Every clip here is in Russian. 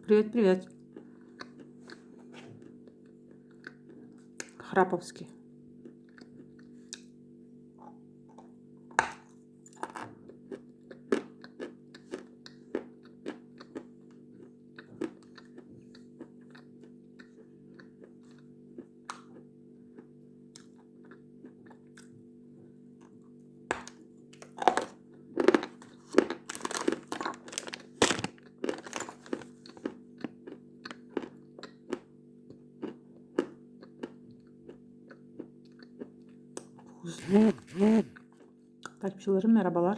Привет, привет. Храповский. Takipçilerim merhabalar.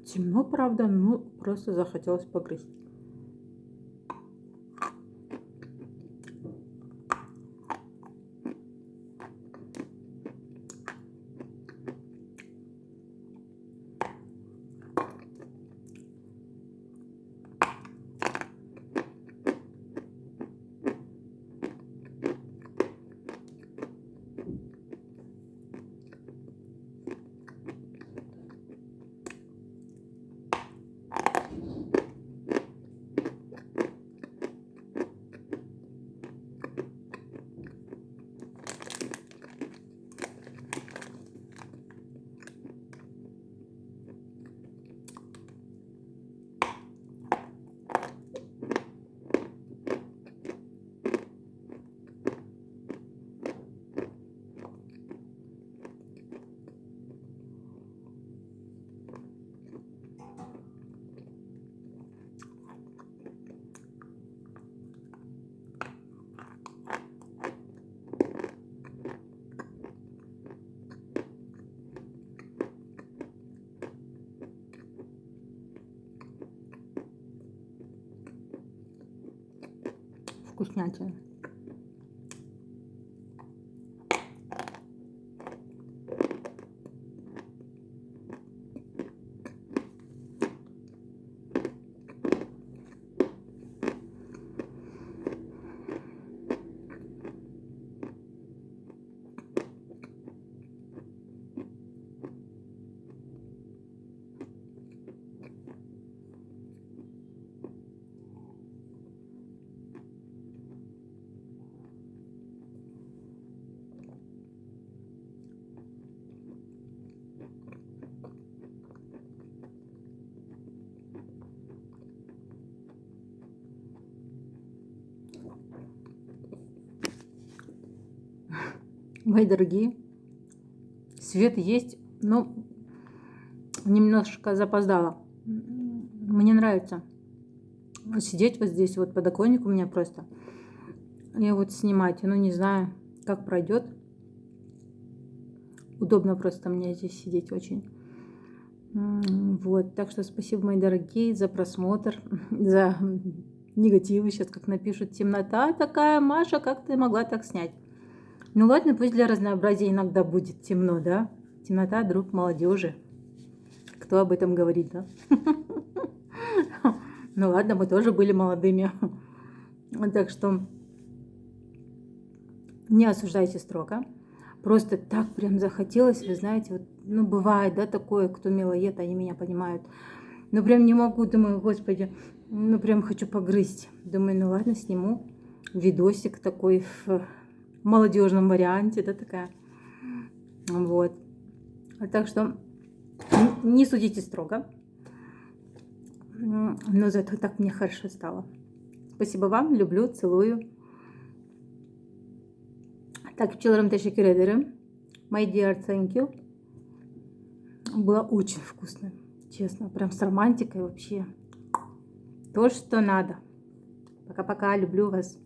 Темно, правда, но просто захотелось погрызть. Вкуснятина. Мои дорогие, свет есть, но немножко запоздала. Мне нравится сидеть вот здесь, вот подоконник у меня просто. И вот снимать, ну не знаю, как пройдет. Удобно просто мне здесь сидеть очень. Вот, так что спасибо, мои дорогие, за просмотр, за негативы. Сейчас как напишут: темнота такая, Маша, как ты могла так снять? Ну ладно, пусть для разнообразия иногда будет темно, да? Темнота — друг молодежи. Кто об этом говорит, да? Ну ладно, мы тоже были молодыми. Так что не осуждайте строго. Просто так прям захотелось, вы знаете, вот, ну бывает, да, такое, кто милоед, они меня понимают. Ну прям не могу, думаю, господи, ну прям хочу погрызть. Думаю, ну ладно, сниму видосик такой в молодежном варианте, да, такая. Вот. Так что не судите строго. Но зато так мне хорошо стало. Спасибо вам, люблю, целую. Так, пчеларам teşekkür ederim. My dear, thank you. Было очень вкусно, честно, прям с романтикой вообще. То, что надо. Пока-пока, люблю вас.